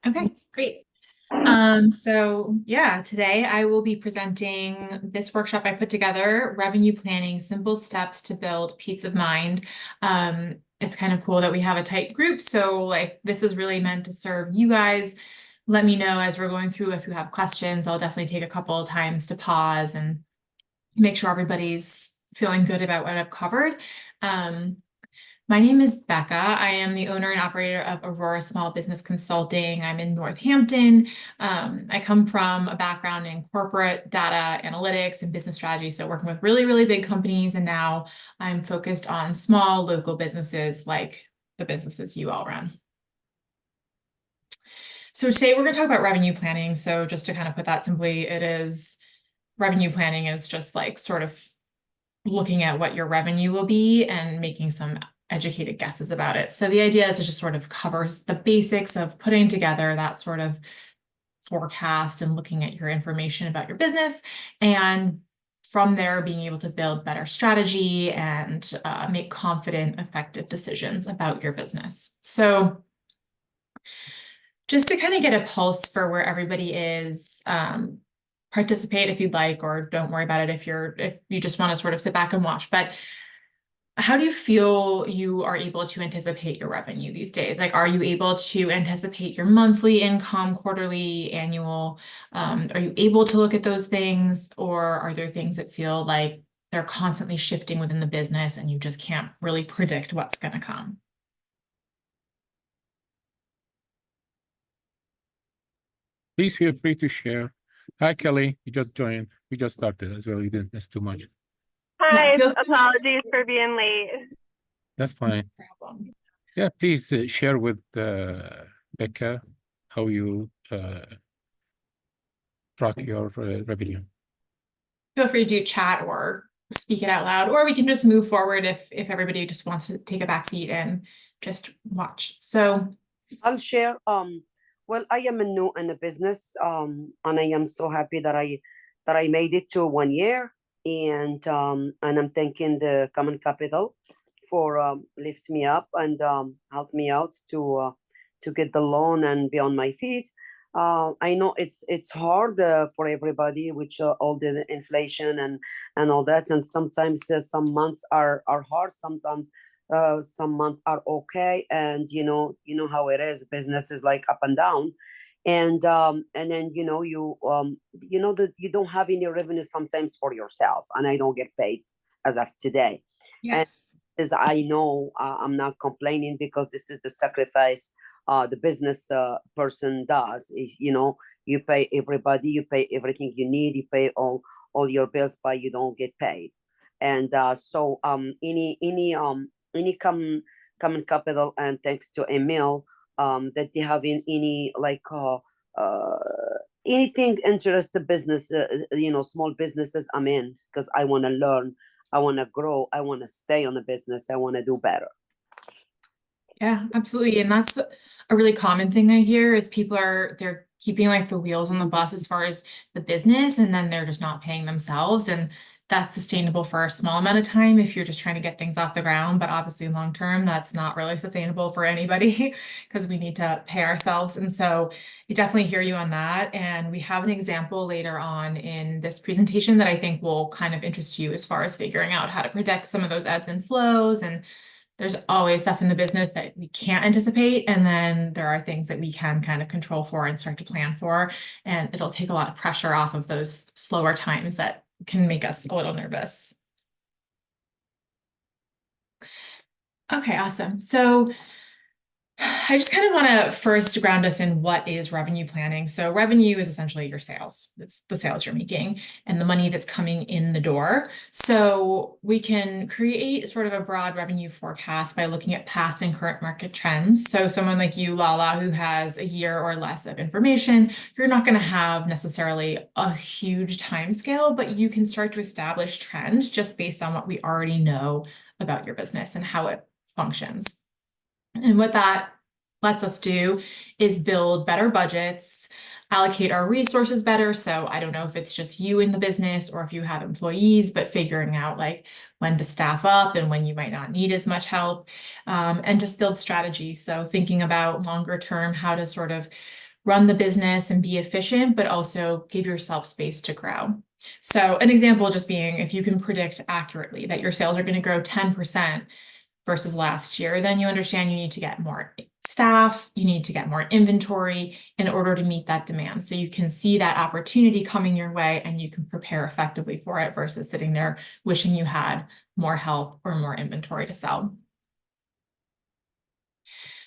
Okay, great. So yeah, today I will be presenting this workshop I put together, Revenue Planning, Simple Steps to Build Peace of Mind. It's kind of cool that we have a tight group. So like this is really meant to serve you guys. Let me know as we're going through if you have questions. I'll definitely take a couple of times to pause and make sure everybody's feeling good about what I've covered. Um, my name is Becca. I am the owner and operator of Aurora Small Business Consulting. I'm in Northampton. I come from a background in corporate data analytics and business strategy, so working with really, really big companies. And now I'm focused on small local businesses like the businesses you all run. So today we're going to talk about revenue planning. So just to kind of put that simply, revenue planning is just like sort of looking at what your revenue will be and making some educated guesses about it. So the idea is it just sort of covers the basics of putting together that sort of forecast and looking at your information about your business. And from there, being able to build better strategy and make confident, effective decisions about your business. So just to kind of get a pulse for where everybody is, participate if you'd like, or don't worry about it if you just want to sort of sit back and watch. But how do you feel you are able to anticipate your revenue these days? Like, are you able to anticipate your monthly income, quarterly, annual? Are you able to look at those things, or are there things that feel like they're constantly shifting within the business and you just can't really predict what's going to come? Please feel free to share. Hi, Kelly. You just joined. We just started as well. You didn't miss too much. Yeah, Hi, feel free to share. apologies for being late. That's fine. No problem. Yeah, please share with Becca how you track your revenue. Feel free to do chat or speak it out loud, or we can just move forward if everybody just wants to take a back seat and just watch. So I'll share. Well, I am new in the business, and I am so happy that I made it to 1 year, and I'm thanking the Common Capital for lift me up and help me out to get the loan and be on my feet. I know it's hard for everybody, which all the inflation and all that, and sometimes some months are hard. Sometimes some months are okay, and you know how it is. Business is like up and down, and then that you don't have any revenue sometimes for yourself, and I don't get paid as of today. yes. And as I know, I'm not complaining, because this is the sacrifice the business person does. Is you pay everybody, you pay everything you need, you pay all your bills, but you don't get paid. And so any common capital, and thanks to Emil, that they have in any like anything interest to business, small businesses, I'm in, because I want to learn, I want to grow, I want to stay on the business, I want to do better. Yeah, absolutely. And that's a really common thing I hear is they're keeping like the wheels on the bus as far as the business, and then they're just not paying themselves. And that's sustainable for a small amount of time if you're just trying to get things off the ground. But obviously long term, that's not really sustainable for anybody because we need to pay ourselves. And so I definitely hear you on that. And we have an example later on in this presentation that I think will kind of interest you as far as figuring out how to predict some of those ebbs and flows. And there's always stuff in the business that we can't anticipate. And then there are things that we can kind of control for and start to plan for. And it'll take a lot of pressure off of those slower times that can make us a little nervous. Okay, awesome. So I just kind of want to first ground us in what is revenue planning. So revenue is essentially your sales. It's the sales you're making and the money that's coming in the door. So we can create sort of a broad revenue forecast by looking at past and current market trends. So someone like you, Lala, who has a year or less of information, you're not going to have necessarily a huge time scale, but you can start to establish trends just based on what we already know about your business and how it functions. And what that lets us do is build better budgets, allocate our resources better. So I don't know if it's just you in the business or if you have employees, but figuring out like when to staff up and when you might not need as much help, and just build strategy. So thinking about longer term, how to sort of run the business and be efficient, but also give yourself space to grow. So an example just being, if you can predict accurately that your sales are going to grow 10% versus last year, then you understand you need to get more staff, you need to get more inventory in order to meet that demand. So you can see that opportunity coming your way and you can prepare effectively for it versus sitting there wishing you had more help or more inventory to sell.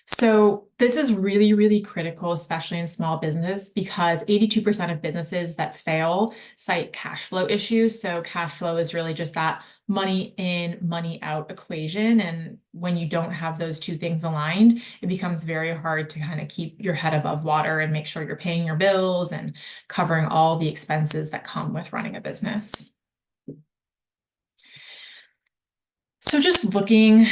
So this is really, really critical, especially in small business, because 82% of businesses that fail cite cash flow issues. So cash flow is really just that money in, money out equation. And when you don't have those two things aligned, it becomes very hard to kind of keep your head above water and make sure you're paying your bills and covering all the expenses that come with running a business. So just looking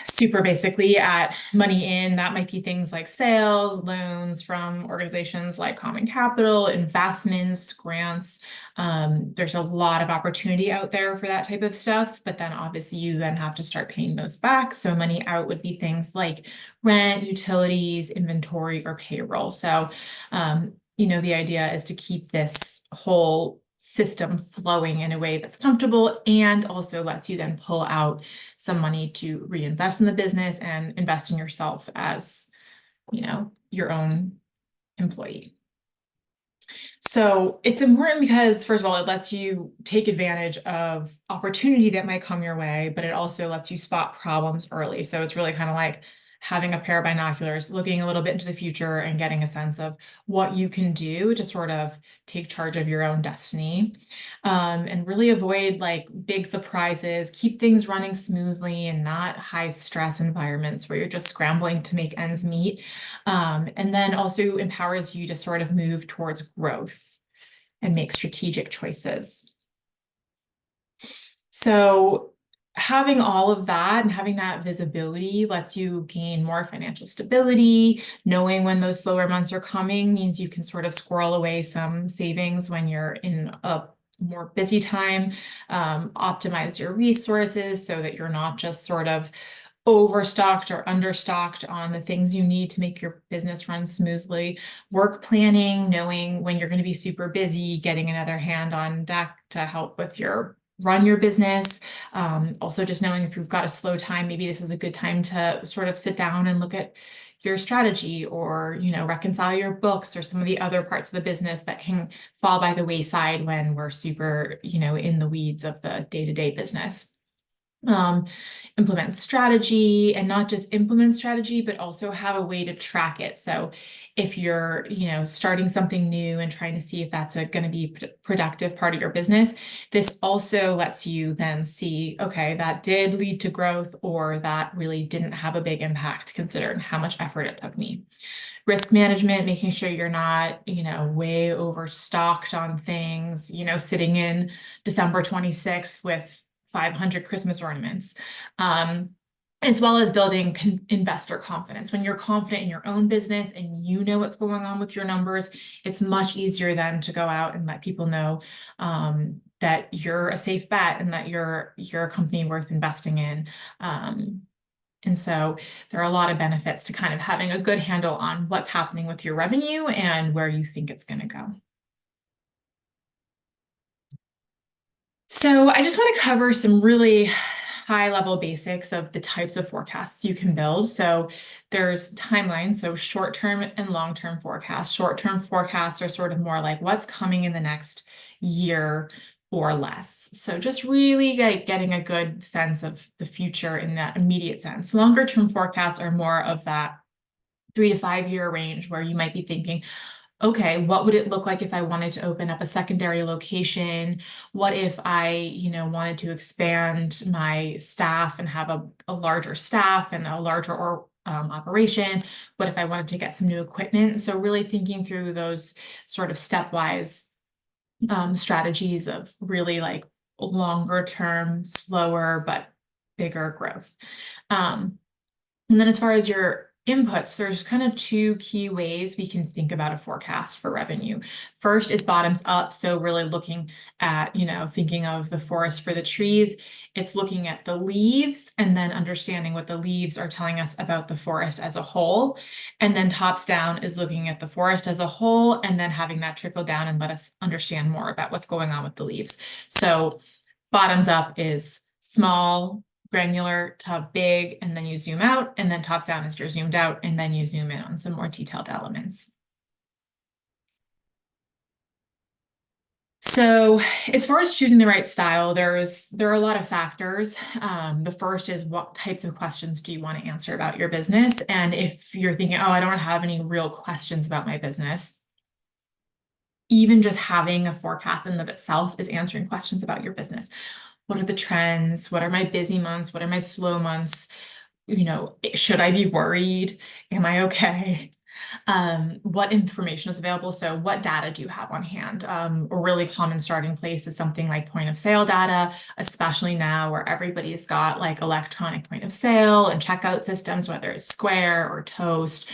super basically at money in, that might be things like sales, loans from organizations like Common Capital, investments, grants. There's a lot of opportunity out there for that type of stuff, but then obviously you then have to start paying those back. So money out would be things like rent, utilities, inventory, or payroll. So, the idea is to keep this whole system flowing in a way that's comfortable and also lets you then pull out some money to reinvest in the business and invest in yourself as, your own employee. So it's important because, first of all, it lets you take advantage of opportunity that might come your way, but it also lets you spot problems early. So it's really kind of like having a pair of binoculars, looking a little bit into the future and getting a sense of what you can do to sort of take charge of your own destiny, and really avoid like big surprises, keep things running smoothly and not high stress environments where you're just scrambling to make ends meet. And then also empowers you to sort of move towards growth and make strategic choices. So having all of that and having that visibility lets you gain more financial stability. Knowing when those slower months are coming means you can sort of squirrel away some savings when you're in a more busy time, optimize your resources so that you're not just sort of overstocked or understocked on the things you need to make your business run smoothly. Work planning, knowing when you're going to be super busy, getting another hand on deck to help with run your business. Also just knowing if you've got a slow time, maybe this is a good time to sort of sit down and look at your strategy or, reconcile your books or some of the other parts of the business that can fall by the wayside when we're super, in the weeds of the day-to-day business. Implement strategy, and not just implement strategy, but also have a way to track it. So if you're, starting something new and trying to see if that's going to be a productive part of your business, this also lets you then see, okay, that did lead to growth, or that really didn't have a big impact considering how much effort it took me. Risk management, making sure you're not, way overstocked on things, sitting in December 26th with 500 Christmas ornaments, as well as building investor confidence. When you're confident in your own business and you know what's going on with your numbers, it's much easier then to go out and let people know that you're a safe bet and that you're a company worth investing in. And so there are a lot of benefits to kind of having a good handle on what's happening with your revenue and where you think it's going to go. So I just want to cover some really high-level basics of the types of forecasts you can build. So there's timelines, so short-term and long-term forecasts. Short-term forecasts are sort of more like what's coming in the next year or less. So just really getting a good sense of the future in that immediate sense. Longer-term forecasts are more of that 3 to 5 year range where you might be thinking, okay, what would it look like if I wanted to open up a secondary location? What if I, wanted to expand my staff and have a larger staff and a larger operation? What if I wanted to get some new equipment? So really thinking through those sort of stepwise strategies of really like longer term, slower, but bigger growth. And then as far as your inputs, there's kind of two key ways we can think about a forecast for revenue. First is bottoms up. So really looking at, thinking of the forest for the trees. It's looking at the leaves and then understanding what the leaves are telling us about the forest as a whole. And then tops down is looking at the forest as a whole and then having that trickle down and let us understand more about what's going on with the leaves. So bottoms up is small, granular to big, and then you zoom out, and then tops down is you're zoomed out, and then you zoom in on some more detailed elements. So as far as choosing the right style, there are a lot of factors. The first is what types of questions do you want to answer about your business? And if you're thinking, oh, I don't have any real questions about my business, even just having a forecast in and of itself is answering questions about your business. What are the trends? What are my busy months? What are my slow months? Should I be worried? Am I okay? What information is available? So what data do you have on hand? A really common starting place is something like point of sale data, especially now where everybody's got like electronic point of sale and checkout systems, whether it's Square or Toast.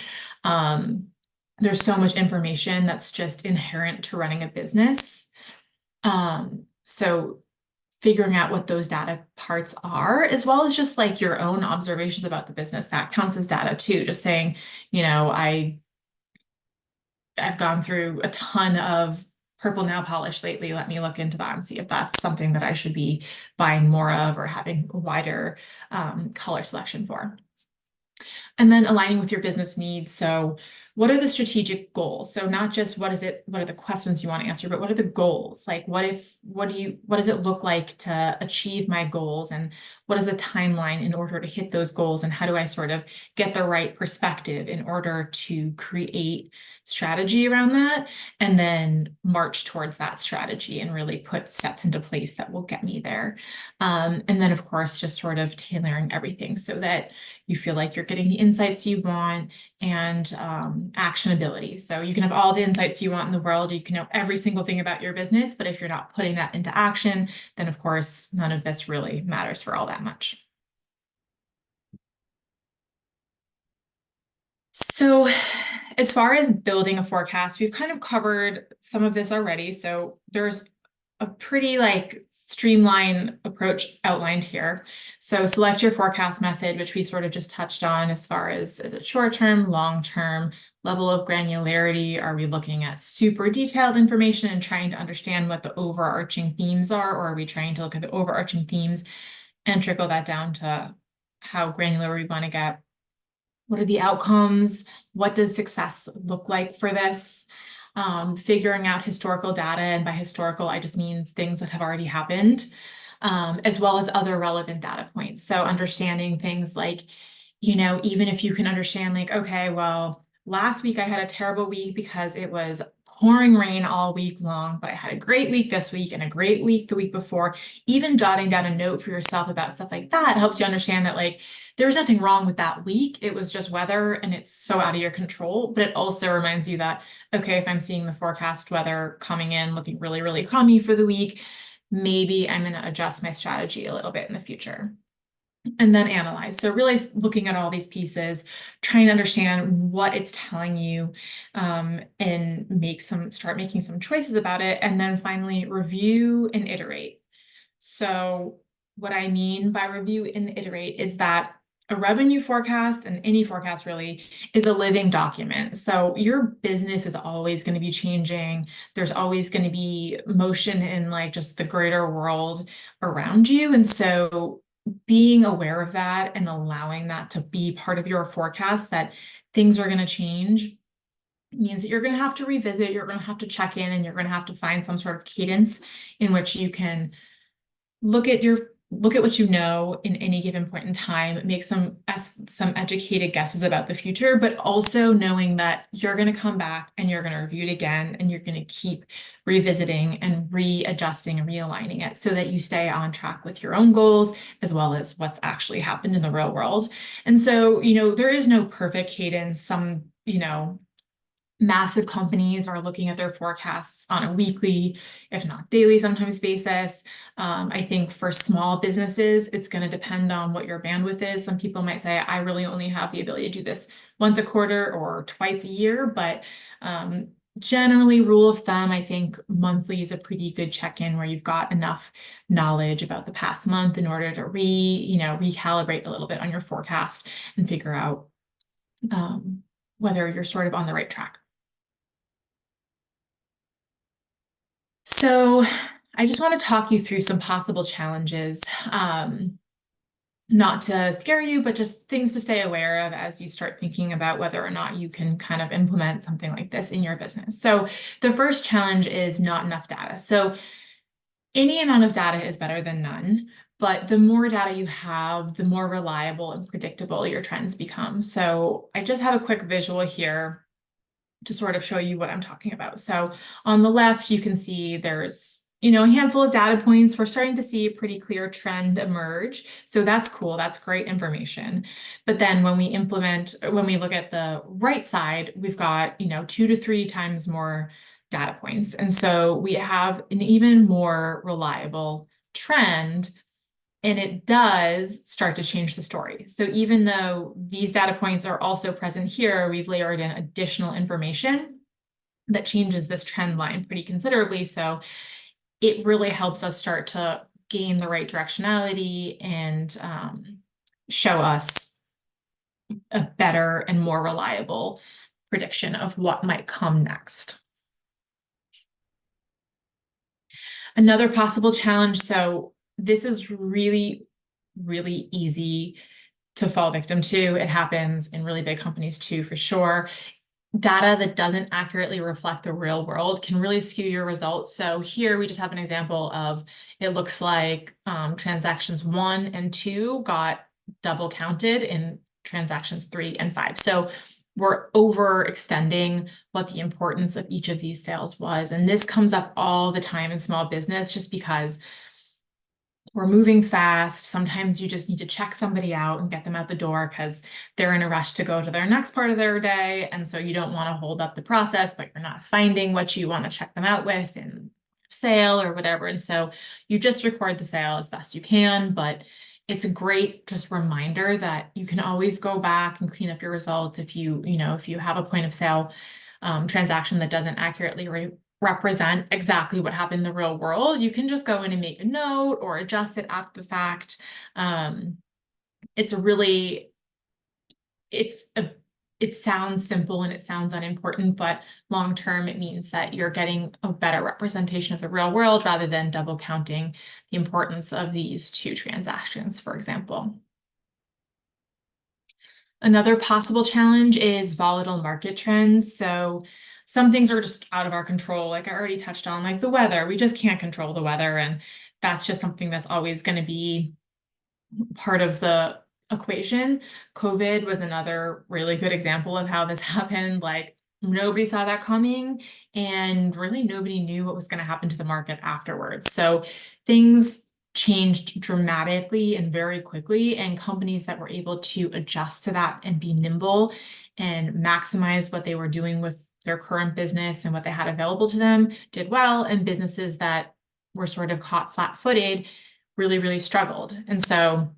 There's so much information that's just inherent to running a business. So figuring out what those data parts are, as well as just like your own observations about the business, that counts as data too. Just saying, I've gone through a ton of purple nail polish lately. Let me look into that and see if that's something that I should be buying more of or having a wider color selection for. And then aligning with your business needs. So what are the strategic goals? So not just what are the questions you want to answer, but what are the goals? Like what does it look like to achieve my goals? And what is the timeline in order to hit those goals? And how do I sort of get the right perspective in order to create strategy around that and then march towards that strategy and really put steps into place that will get me there. And then of course, just sort of tailoring everything so that you feel like you're getting the insights you want and actionability. So you can have all the insights you want in the world. You can know every single thing about your business, but if you're not putting that into action, then of course, none of this really matters for all that much. So as far as building a forecast, we've kind of covered some of this already. So there's a pretty streamlined approach outlined here. So select your forecast method, which we sort of just touched on as far as, is it short-term, long-term, level of granularity? Are we looking at super detailed information and trying to understand what the overarching themes are? Or are we trying to look at the overarching themes and trickle that down to how granular we want to get? What are the outcomes? What does success look like for this? Figuring out historical data, and by historical, I just mean things that have already happened, as well as other relevant data points. So understanding things like, even if you can understand like, okay, well, last week I had a terrible week because it was pouring rain all week long, but I had a great week this week and a great week the week before. Even jotting down a note for yourself about stuff like that helps you understand that there's nothing wrong with that week. It was just weather and it's so out of your control. But it also reminds you that, okay, if I'm seeing the forecast weather coming in looking really, really crummy for the week, maybe I'm going to adjust my strategy a little bit in the future. And then analyze. So really looking at all these pieces, trying to understand what it's telling you, and start making some choices about it. And then finally review and iterate. So what I mean by review and iterate is that a revenue forecast, and any forecast really, is a living document. So your business is always going to be changing. There's always going to be motion in just the greater world around you. And so being aware of that and allowing that to be part of your forecast, that things are going to change, means that you're going to have to revisit, you're going to have to check in, and you're going to have to find some sort of cadence in which you can look at what you know in any given point in time, make some educated guesses about the future, but also knowing that you're going to come back and you're going to review it again, and you're going to keep revisiting and readjusting and realigning it so that you stay on track with your own goals as well as what's actually happened in the real world. And so, there is no perfect cadence. Some, Massive companies are looking at their forecasts on a weekly, if not daily, sometimes basis. I think for small businesses, it's going to depend on what your bandwidth is. Some people might say, I really only have the ability to do this once a quarter or twice a year, but generally, rule of thumb, I think monthly is a pretty good check-in where you've got enough knowledge about the past month in order to recalibrate a little bit on your forecast and figure out whether you're sort of on the right track. So I just want to talk you through some possible challenges, not to scare you, but just things to stay aware of as you start thinking about whether or not you can kind of implement something like this in your business. So the first challenge is not enough data. So any amount of data is better than none, but the more data you have, the more reliable and predictable your trends become. So I just have a quick visual here to sort of show you what I'm talking about. So on the left, you can see there's, a handful of data points. We're starting to see a pretty clear trend emerge. So that's cool. That's great information. But then when we look at the right side, we've got, 2 to 3 times more data points. And so we have an even more reliable trend. And it does start to change the story. So even though these data points are also present here, we've layered in additional information that changes this trend line pretty considerably. So it really helps us start to gain the right directionality and show us a better and more reliable prediction of what might come next. Another possible challenge, so this is really, really easy to fall victim to. It happens in really big companies too, for sure. Data that doesn't accurately reflect the real world can really skew your results. So here we just have an example of, it looks like transactions 1 and 2 got double counted in transactions 3 and 5. So we're overextending what the importance of each of these sales was. And this comes up all the time in small business just because we're moving fast. Sometimes you just need to check somebody out and get them out the door because they're in a rush to go to their next part of their day. And so you don't want to hold up the process, but you're not finding what you want to check them out with in sale or whatever. And so you just record the sale as best you can, but it's a great just reminder that you can always go back and clean up your results if you have a point of sale transaction that doesn't accurately represent exactly what happened in the real world. You can just go in and make a note or adjust it after the fact. It sounds simple and it sounds unimportant, but long term, it means that you're getting a better representation of the real world rather than double counting the importance of these 2 transactions, for example. Another possible challenge is volatile market trends. So some things are just out of our control, like I already touched on, like the weather. We just can't control the weather, and that's just something that's always going to be part of the equation. COVID was another really good example of how this happened. Like nobody saw that coming, and really nobody knew what was going to happen to the market afterwards. So things changed dramatically and very quickly, and companies that were able to adjust to that and be nimble and maximize what they were doing with their current business and what they had available to them did well, and businesses that were sort of caught flat-footed really, really struggled. And so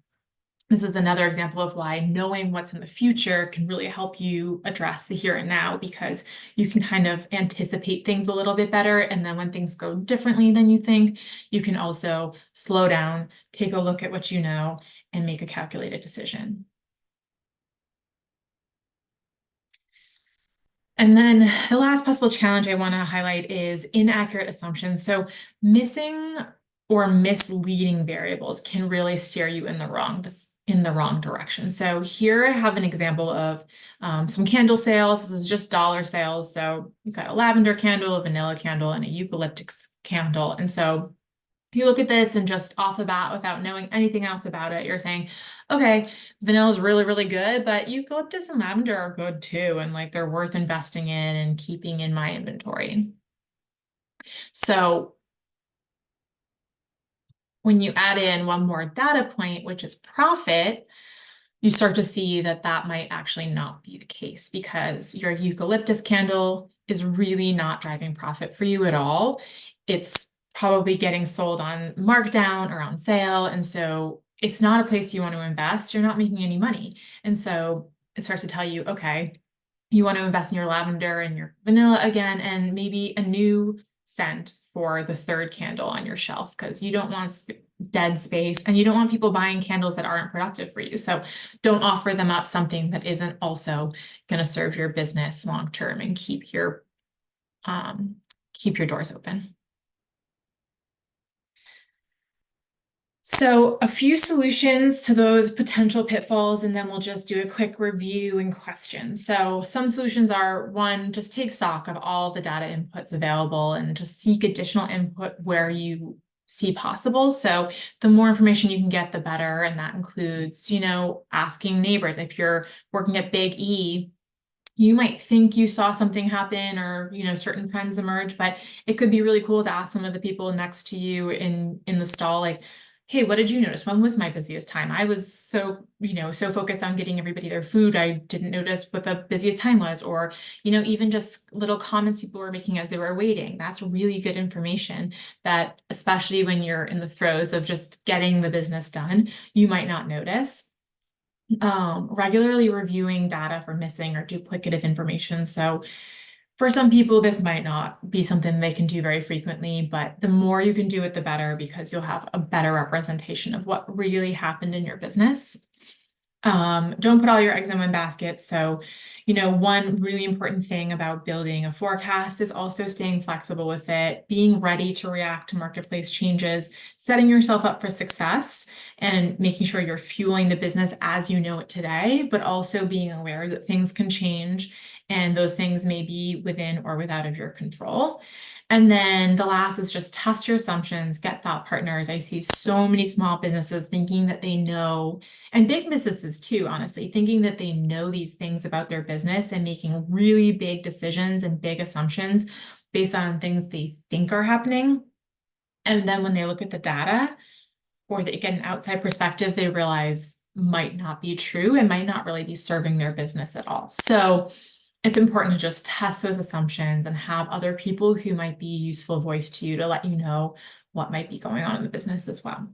this is another example of why knowing what's in the future can really help you address the here and now, because you can kind of anticipate things a little bit better. And then when things go differently than you think, you can also slow down, take a look at what you know, and make a calculated decision. And then the last possible challenge I want to highlight is inaccurate assumptions. So missing or misleading variables can really steer you in the wrong direction. So here I have an example of some candle sales. This is just dollar sales. So you've got a lavender candle, a vanilla candle, and a eucalyptus candle. And so you look at this and just off the bat, without knowing anything else about it, you're saying, okay, vanilla is really, really good, but eucalyptus and lavender are good too. And like they're worth investing in and keeping in my inventory. So when you add in one more data point, which is profit, you start to see that that might actually not be the case, because your eucalyptus candle is really not driving profit for you at all. It's probably getting sold on markdown or on sale. And so it's not a place you want to invest. You're not making any money. And so it starts to tell you, okay, you want to invest in your lavender and your vanilla again, and maybe a new scent for the third candle on your shelf, because you don't want dead space and you don't want people buying candles that aren't productive for you. So don't offer them up something that isn't also going to serve your business long term and keep your doors open. So a few solutions to those potential pitfalls, and then we'll just do a quick review and questions. So some solutions are, one, just take stock of all the data inputs available and just seek additional input where you see possible. So the more information you can get, the better. And that includes, asking neighbors. If you're working at Big E, you might think you saw something happen or, certain trends emerge, but it could be really cool to ask some of the people next to you in the stall, like, hey, what did you notice? When was my busiest time? I was so focused on getting everybody their food, I didn't notice what the busiest time was. Or, even just little comments people were making as they were waiting. That's really good information that, especially when you're in the throes of just getting the business done, you might not notice. Regularly reviewing data for missing or duplicative information. So for some people, this might not be something they can do very frequently, but the more you can do it, the better, because you'll have a better representation of what really happened in your business. Don't put all your eggs in one basket. So, one really important thing about building a forecast is also staying flexible with it, being ready to react to marketplace changes, setting yourself up for success, and making sure you're fueling the business as you know it today, but also being aware that things can change and those things may be within or without of your control. And then the last is just test your assumptions, get thought partners. I see so many small businesses thinking that they know, and big businesses too, honestly, thinking that they know these things about their business and making really big decisions and big assumptions based on things they think are happening. And then when they look at the data or they get an outside perspective, they realize might not be true and might not really be serving their business at all. So it's important to just test those assumptions and have other people who might be a useful voice to you to let you know what might be going on in the business as well.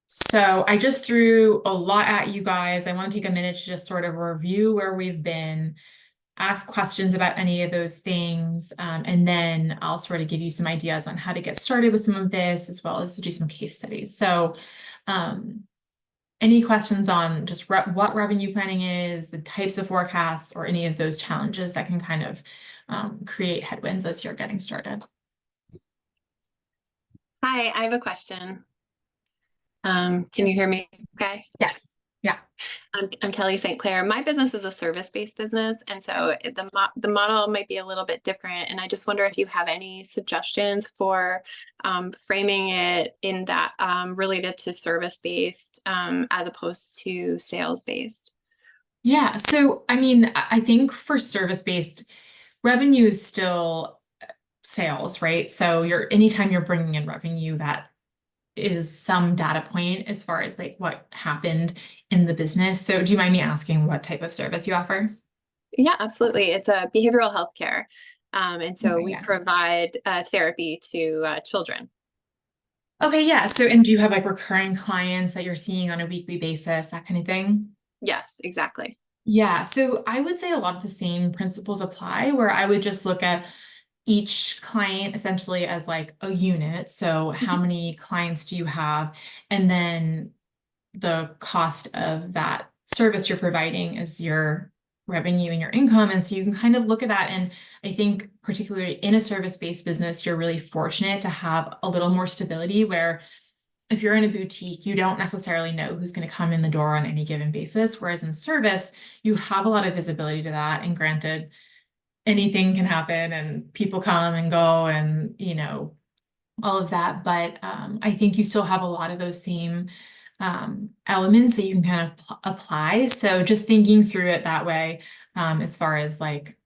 So I just threw a lot at you guys. I want to take a minute to just sort of review where we've been, ask questions about any of those things, and then I'll sort of give you some ideas on how to get started with some of this, as well as to do some case studies. So any questions on just what revenue planning is, the types of forecasts, or any of those challenges that can kind of create headwinds as you're getting started? Hi, I have a question. Can you hear me okay? Yes. Yeah. I'm Kelly St. Clair. My business is a service-based business, and so the model might be a little bit different. And I just wonder if you have any suggestions for framing it in that related to service-based as opposed to sales-based. Yeah. So, I mean, I think for service-based, revenue is still sales, right? So anytime you're bringing in revenue, that is some data point as far as like what happened in the business. So do you mind me asking what type of service you offer? Yeah, absolutely. It's a behavioral health care. And so Okay, we yeah. provide therapy to children. Okay, yeah. So, and do you have like recurring clients that you're seeing on a weekly basis, that kind of thing? Yes, exactly. Yeah. So I would say a lot of the same principles apply, where I would just look at each client essentially as like a unit. So how many clients do you have? And then the cost of that service you're providing is your revenue and your income. And so you can kind of look at that. And I think particularly in a service-based business, you're really fortunate to have a little more stability, where if you're in a boutique, you don't necessarily know who's going to come in the door on any given basis. Whereas in service, you have a lot of visibility to that. And granted, anything can happen and people come and go and, all of that. But I think you still have a lot of those same elements that you can kind of apply. So just thinking through it that way, as far as like,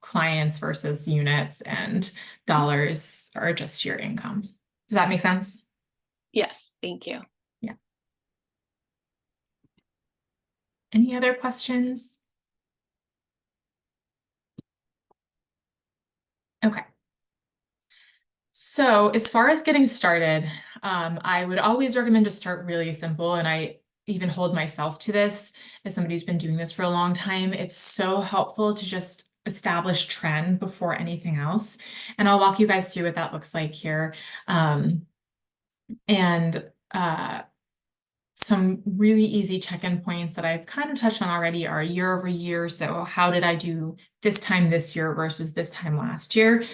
clients versus units and dollars are just your income. Does that make sense? Yes, thank you. Any other questions? Okay. So as far as getting started, I would always recommend to start really simple. And I even hold myself to this as somebody who's been doing this for a long time. It's so helpful to just establish trend before anything else. And I'll walk you guys through what that looks like here. And some really easy check-in points that I've kind of touched on already are year over year. So how did I do this time this year versus this time last year?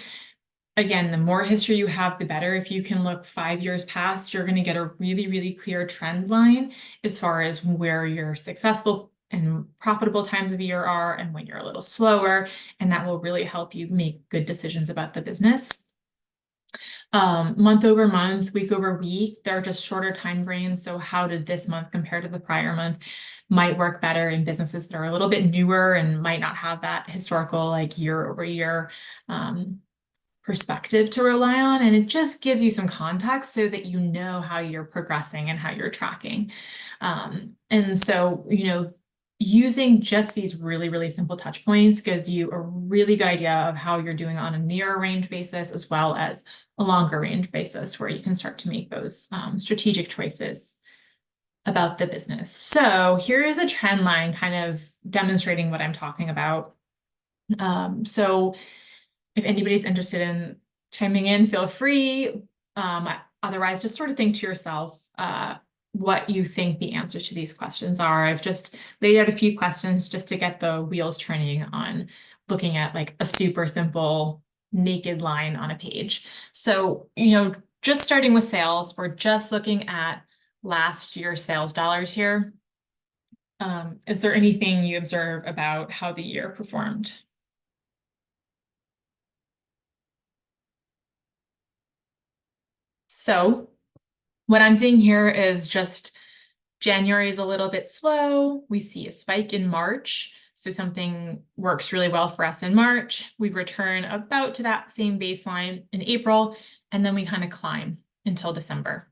Again, the more history you have, the better. If you can look 5 years past, you're going to get a really, really clear trend line as far as where your successful and profitable times of year are and when you're a little slower. And that will really help you make good decisions about the business. Month over month, week over week, there are just shorter time frames. So how did this month compare to the prior month might work better in businesses that are a little bit newer and might not have that historical like year over year perspective to rely on. And it just gives you some context so that you know how you're progressing and how you're tracking. And so, you know, using just these really, really simple touch points gives you a really good idea of how you're doing on a nearer range basis, as well as a longer range basis, where you can start to make those strategic choices about the business. So here is a trend line kind of demonstrating what I'm talking about. So if anybody's interested in chiming in, feel free. Otherwise, just sort of think to yourself what you think the answers to these questions are. I've just laid out a few questions just to get the wheels turning on looking at like a super simple naked line on a page. So, you know, just starting with sales, we're just looking at last year's sales dollars here. Is there anything you observe about how the year performed? So what I'm seeing here is just January is a little bit slow. We see a spike in March. So something works really well for us in March. We return about to that same baseline in April, and then we kind of climb until December,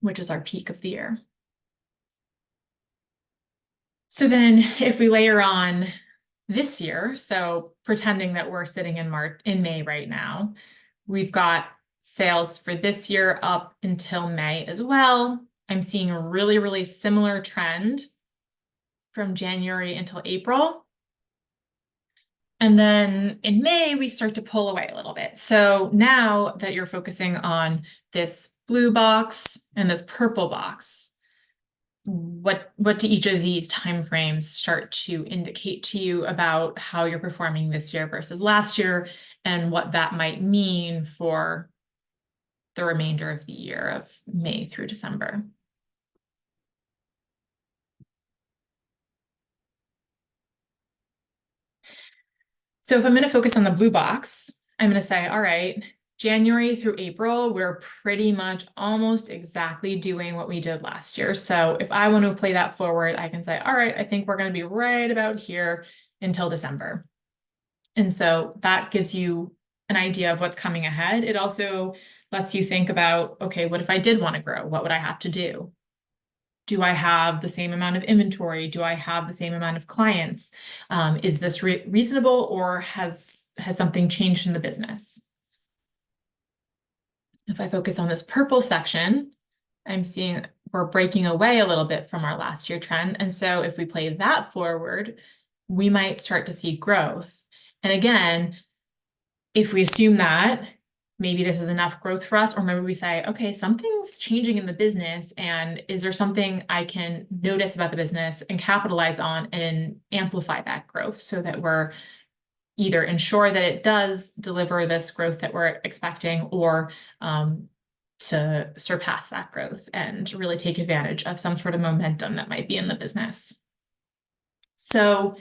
which is our peak of the year. So then if we layer on this year, so pretending that we're sitting in May right now, we've got sales for this year up until May as well. I'm seeing a really, really similar trend from January until April. And then in May, we start to pull away a little bit. So now that you're focusing on this blue box and this purple box, what do each of these timeframes start to indicate to you about how you're performing this year versus last year, and what that might mean for the remainder of the year of May through December? So if I'm going to focus on the blue box, I'm going to say, all right, January through April, we're pretty much almost exactly doing what we did last year. So if I want to play that forward, I can say, all right, I think we're going to be right about here until December. And so that gives you an idea of what's coming ahead. It also lets you think about, okay, what if I did want to grow? What would I have to do? Do I have the same amount of inventory? Do I have the same amount of clients? Is this reasonable, or has something changed in the business? If I focus on this purple section, I'm seeing we're breaking away a little bit from our last year trend. And so if we play that forward, we might start to see growth. And again, if we assume that maybe this is enough growth for us, or maybe we say, okay, something's changing in the business, and is there something I can notice about the business and capitalize on and amplify that growth so that we're either ensure that it does deliver this growth that we're expecting, or to surpass that growth and really take advantage of some sort of momentum that might be in the business. So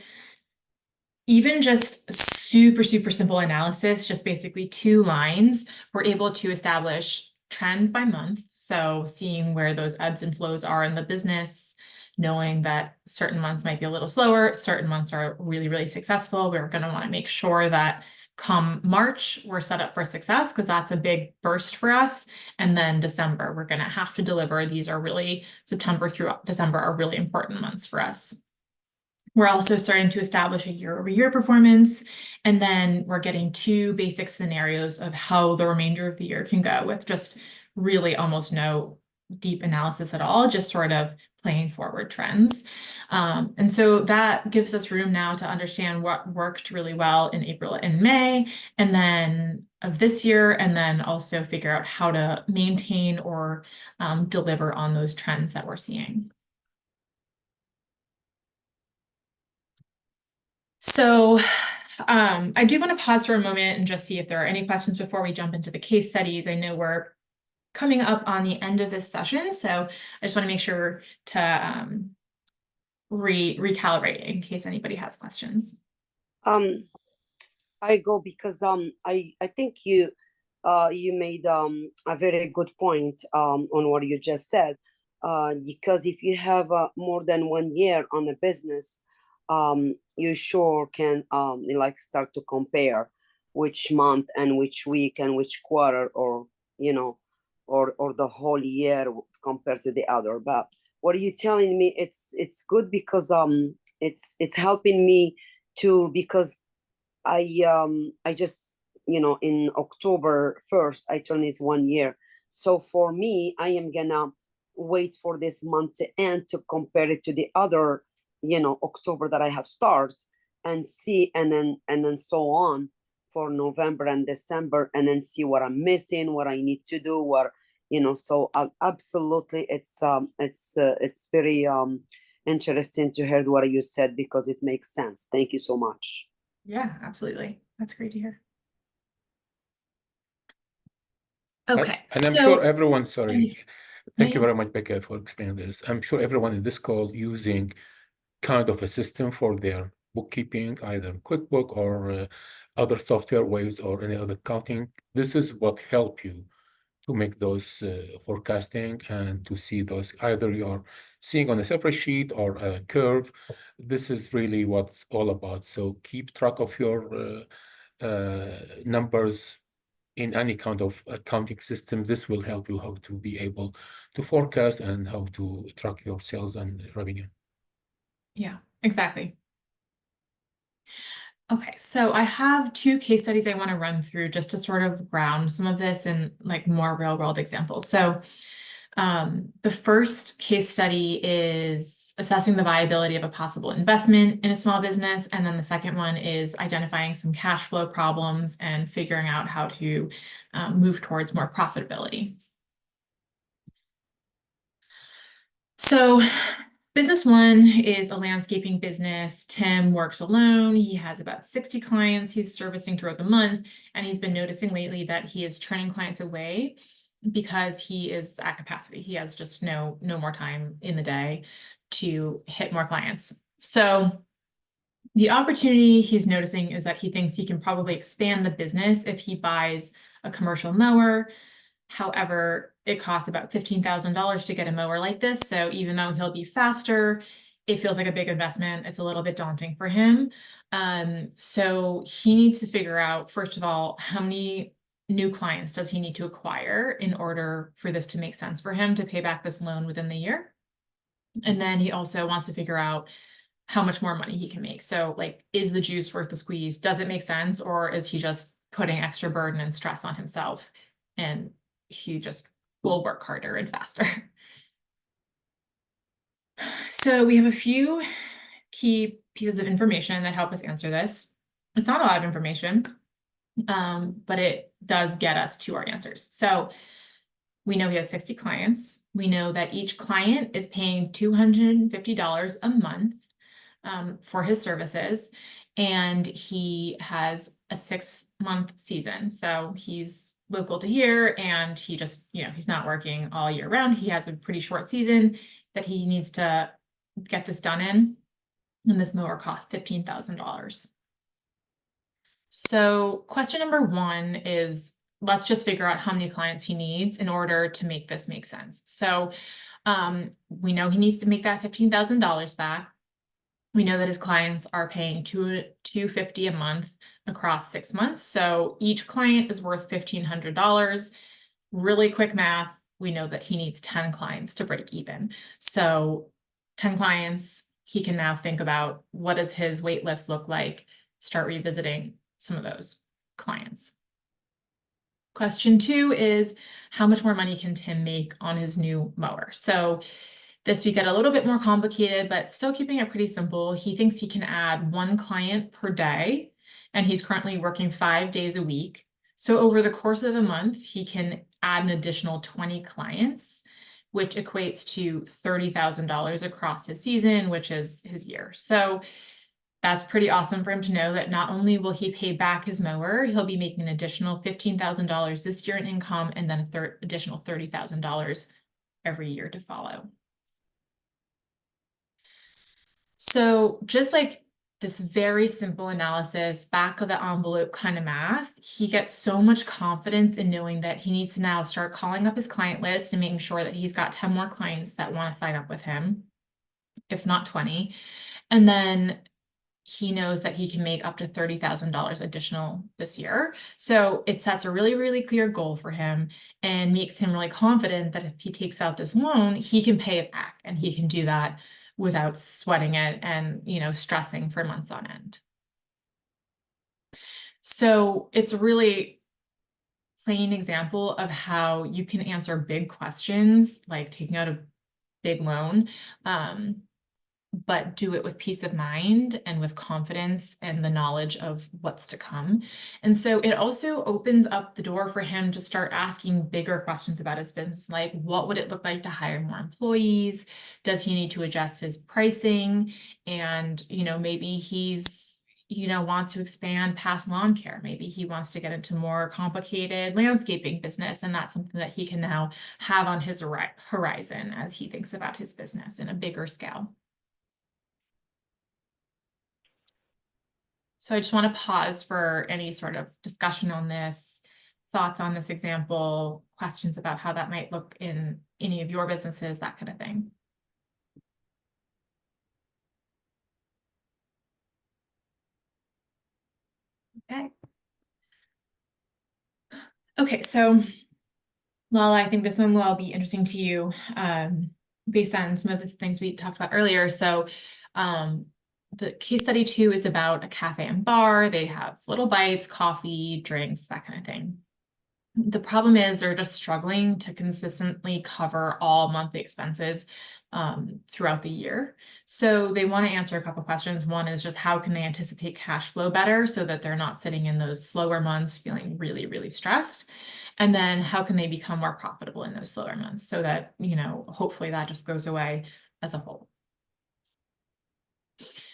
even just super, super simple analysis, just basically 2 lines, we're able to establish trend by month. So seeing where those ebbs and flows are in the business, knowing that certain months might be a little slower, certain months are really, really successful. We're going to want to make sure that come March, we're set up for success, because that's a big burst for us. And then December, we're going to have to deliver. These are really, September through December are really important months for us. We're also starting to establish a year-over-year performance, and then we're getting 2 basic scenarios of how the remainder of the year can go with just really almost no deep analysis at all, just sort of playing forward trends. And so that gives us room now to understand what worked really well in April and May, and then of this year, and then also figure out how to maintain or deliver on those trends that we're seeing. So I do want to pause for a moment and just see if there are any questions before we jump into the case studies. I know we're coming up on the end of this session, so I just want to make sure to recalibrate in case anybody has questions. I go because I think you made a very good point on what you just said, because if you have more than 1 year on a business, you sure can like start to compare which month and which week and which quarter, or you know, or the whole year compared to the other. But what are you telling me? It's good because it's helping me to, because I just, you know, in October 1st I turn this 1 year. So for me, I am gonna wait for this month to end to compare it to the other, you know, October that I have starts, and see, and then so on for November and December, and then see what I'm missing, what I need to do, what, you know. So absolutely, it's very interesting to hear what you said, because it makes sense. Thank you so much. Yeah, absolutely. That's great to hear. And- Okay, And I'm so sure everyone, sorry, yeah, thank you yeah. very much, Becca, for explaining this. I'm sure everyone in this call using kind of a system for their bookkeeping, either QuickBook or other software ways or any other accounting. This is what help you to make those forecasting and to see those, either you're seeing on a separate sheet or a curve. This is really what's all about. So keep track of your numbers in any kind of accounting system. This will help you how to be able to forecast and how to track your sales and revenue. Yeah, exactly. Okay, so I have 2 case studies I want to run through just to sort of ground some of this in like more real world examples. So the first case study is assessing the viability of a possible investment in a small business. And then the second one is identifying some cash flow problems and figuring out how to move towards more profitability. So business 1 is a landscaping business. Tim works alone. He has about 60 clients he's servicing throughout the month, and he's been noticing lately that he is turning clients away because he is at capacity. He has just no more time in the day to hit more clients. So the opportunity he's noticing is that he thinks he can probably expand the business if he buys a commercial mower. However, it costs about $15,000 to get a mower like this. So even though he'll be faster, it feels like a big investment. It's a little bit daunting for him. So he needs to figure out, first of all, how many new clients does he need to acquire in order for this to make sense for him to pay back this loan within the year. And then he also wants to figure out how much more money he can make. So like, is the juice worth the squeeze? Does it make sense? Or is he just putting extra burden and stress on himself, and he just will work harder and faster? So we have a few key pieces of information that help us answer this. It's not a lot of information, but it does get us to our answers. So we know he has 60 clients. We know that each client is paying $250 a month for his services, and he has a 6-month season. So he's local to here, and he just, you know, he's not working all year round. He has a pretty short season that he needs to get this done in, and this mower costs $15,000. So question number 1 is, let's just figure out how many clients he needs in order to make this make sense. So we know he needs to make that $15,000 back. We know that his clients are paying $250 a month across 6 months. So each client is worth $1,500. Really quick math, we know that he needs 10 clients to break even. So 10 clients, he can now think about what does his wait list look like, start revisiting some of those clients. Question 2 is, how much more money can Tim make on his new mower? So this we get a little bit more complicated, but still keeping it pretty simple. He thinks he can add 1 client per day, and he's currently working 5 days a week. So over the course of a month, he can add an additional 20 clients, which equates to $30,000 across his season, which is his year. So that's pretty awesome for him to know that not only will he pay back his mower, he'll be making an additional $15,000 this year in income, and then an additional $30,000 every year to follow. So just like this very simple analysis, back of the envelope kind of math, he gets so much confidence in knowing that he needs to now start calling up his client list and making sure that he's got 10 more clients that want to sign up with him, if not 20. And then he knows that he can make up to $30,000 additional this year. So it sets a really, really clear goal for him and makes him really confident that if he takes out this loan, he can pay it back, and he can do that without sweating it and, you know, stressing for months on end. So it's a really plain example of how you can answer big questions like taking out a big loan, but do it with peace of mind and with confidence and the knowledge of what's to come. And so it also opens up the door for him to start asking bigger questions about his business, like what would it look like to hire more employees? Does he need to adjust his pricing? And, you know, maybe he's, you know, wants to expand past lawn care. Maybe he wants to get into more complicated landscaping business, and that's something that he can now have on his horizon as he thinks about his business in a bigger scale. So I just want to pause for any sort of discussion on this, thoughts on this example, questions about how that might look in any of your businesses, that kind of thing. Okay. Okay, so while I think this one will be interesting to you, based on some of the things we talked about earlier. So the case study 2 is about a cafe and bar. They have little bites, coffee, drinks, that kind of thing. The problem is they're just struggling to consistently cover all monthly expenses throughout the year. So they want to answer a couple questions. One is just how can they anticipate cash flow better so that they're not sitting in those slower months feeling really, really stressed. And then how can they become more profitable in those slower months so that, you know, hopefully that just goes away as a whole.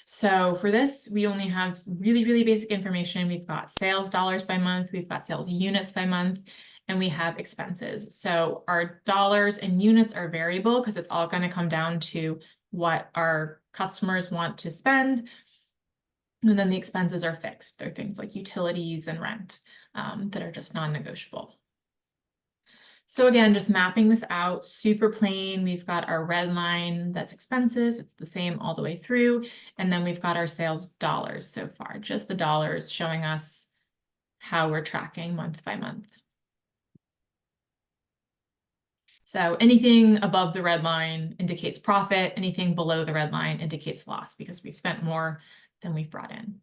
So for this, we only have really, really basic information. We've got sales dollars by month, we've got sales units by month, and we have expenses. So our dollars and units are variable because it's all going to come down to what our customers want to spend. And then the expenses are fixed. They're things like utilities and rent that are just non-negotiable. So again, just mapping this out, super plain. We've got our red line, that's expenses. It's the same all the way through. And then we've got our sales dollars so far, just the dollars showing us how we're tracking month by month. So anything above the red line indicates profit. Anything below the red line indicates loss because we've spent more than we've brought in.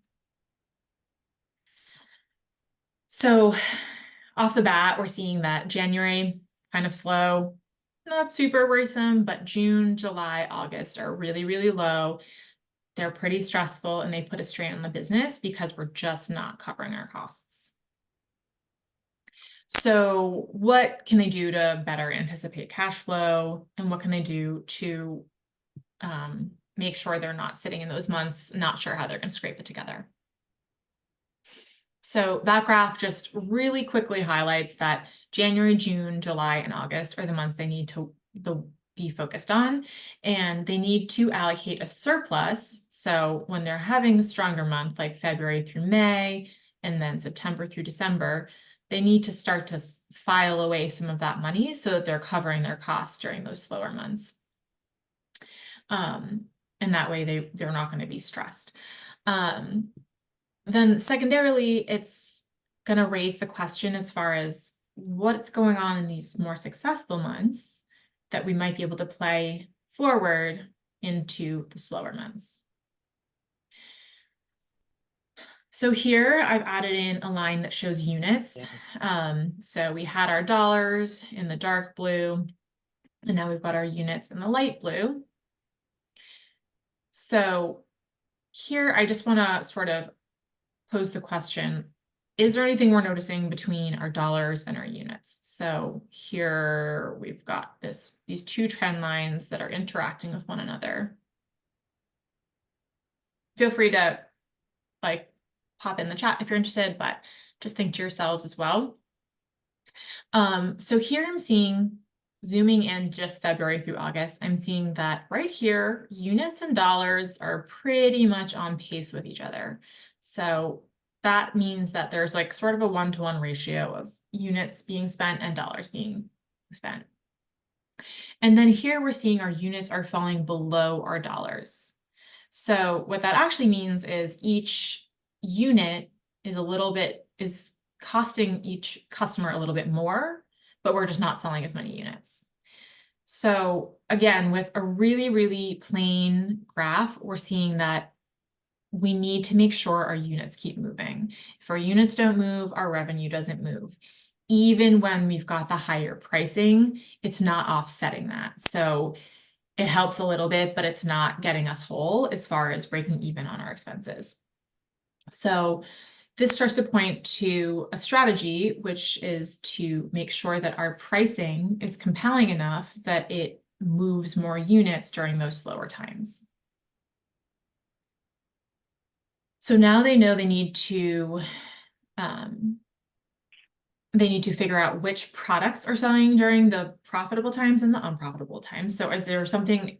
So off the bat, we're seeing that January, kind of slow, not super worrisome, but June, July, August are really, really low. They're pretty stressful and they put a strain on the business because we're just not covering our costs. So what can they do to better anticipate cash flow, and what can they do to make sure they're not sitting in those months, not sure how they're going to scrape it together? So that graph just really quickly highlights that January, June, July, and August are the months they need to be focused on, and they need to allocate a surplus. So when they're having a stronger month like February through May, and then September through December, they need to start to file away some of that money so that they're covering their costs during those slower months. And that way they're not going to be stressed. Then secondarily, it's going to raise the question as far as what's going on in these more successful months that we might be able to play forward into the slower months. So here I've added in a line that shows units. So we had our dollars in the dark blue, and now we've got our units in the light blue. So here I just want to sort of pose the question, is there anything we're noticing between our dollars and our units? So here we've got these two trend lines that are interacting with one another. Feel free to like pop in the chat if you're interested, but just think to yourselves as well. So here I'm seeing, zooming in just February through August, I'm seeing that right here, units and dollars are pretty much on pace with each other. So that means that there's like sort of a 1-to-1 ratio of units being spent and dollars being spent. And then here we're seeing our units are falling below our dollars. So what that actually means is each unit is costing each customer a little bit more, but we're just not selling as many units. So again, with a really, really plain graph, we're seeing that we need to make sure our units keep moving. If our units don't move, our revenue doesn't move. Even when we've got the higher pricing, it's not offsetting that. So it helps a little bit, but it's not getting us whole as far as breaking even on our expenses. So this starts to point to a strategy, which is to make sure that our pricing is compelling enough that it moves more units during those slower times. So now they know they need to figure out which products are selling during the profitable times and the unprofitable times. So is there something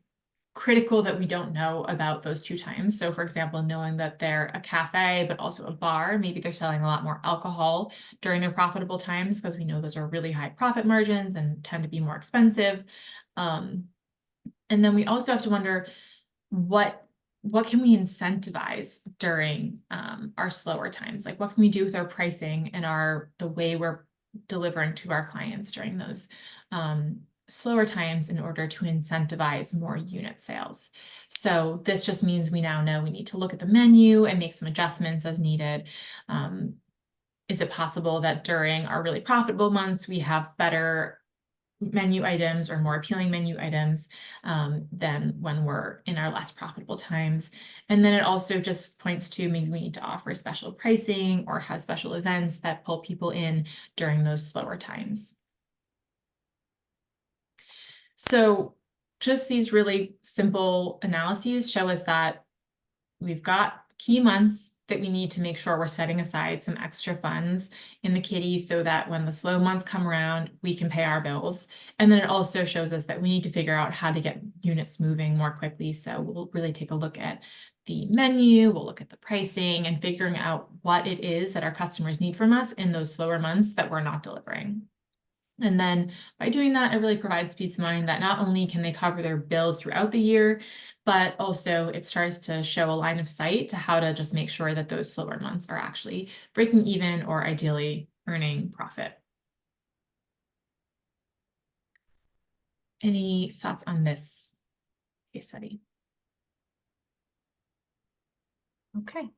critical that we don't know about those two times? So for example, knowing that they're a cafe, but also a bar, maybe they're selling a lot more alcohol during their profitable times because we know those are really high profit margins and tend to be more expensive. And then we also have to wonder what can we incentivize during our slower times? Like what can we do with our pricing and the way we're delivering to our clients during those slower times in order to incentivize more unit sales? So this just means we now know we need to look at the menu and make some adjustments as needed. Is it possible that during our really profitable months, we have better menu items or more appealing menu items than when we're in our less profitable times? And then it also just points to maybe we need to offer special pricing or have special events that pull people in during those slower times. So just these really simple analyses show us that we've got key months that we need to make sure we're setting aside some extra funds in the kitty so that when the slow months come around, we can pay our bills. And then it also shows us that we need to figure out how to get units moving more quickly. So we'll really take a look at the menu, we'll look at the pricing and figuring out what it is that our customers need from us in those slower months that we're not delivering. And then by doing that, it really provides peace of mind that not only can they cover their bills throughout the year, but also it starts to show a line of sight to how to just make sure that those slower months are actually breaking even or ideally earning profit. Any thoughts on this case study? Okay.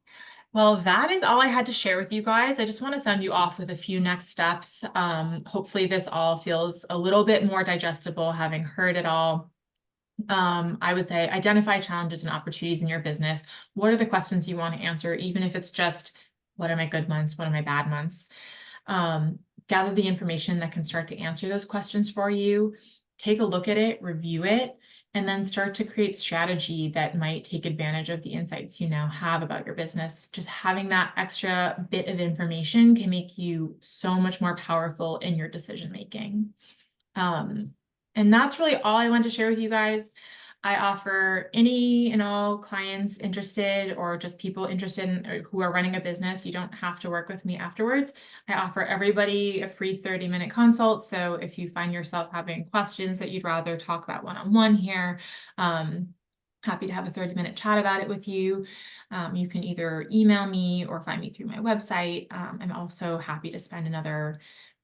Well, that is all I had to share with you guys. I just want to send you off with a few next steps. Hopefully this all feels a little bit more digestible having heard it all. I would say identify challenges and opportunities in your business. What are the questions you want to answer, even if it's just, what are my good months? What are my bad months? Gather the information that can start to answer those questions for you. Take a look at it, review it, and then start to create strategy that might take advantage of the insights you now have about your business. Just having that extra bit of information can make you so much more powerful in your decision making. And that's really all I wanted to share with you guys. I offer any and all clients interested or just people interested in who are running a business. You don't have to work with me afterwards. I offer everybody a free 30-minute consult. So if you find yourself having questions that you'd rather talk about one-on-one here, happy to have a 30-minute chat about it with you. You can either email me or find me through my website. I'm also happy to spend another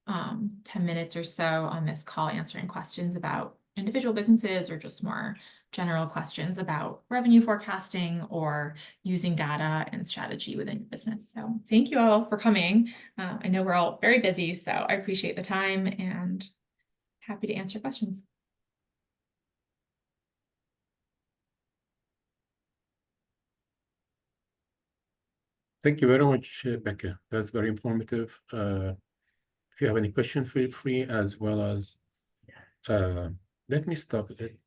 10 minutes or so on this call answering questions about individual businesses or just more general questions about revenue forecasting or using data and strategy within your business. So thank you all for coming. I know we're all very busy, so I appreciate the time and happy to answer questions. Thank you very much, Becca. That's very informative. If you have any questions, feel free, as well as let me stop it.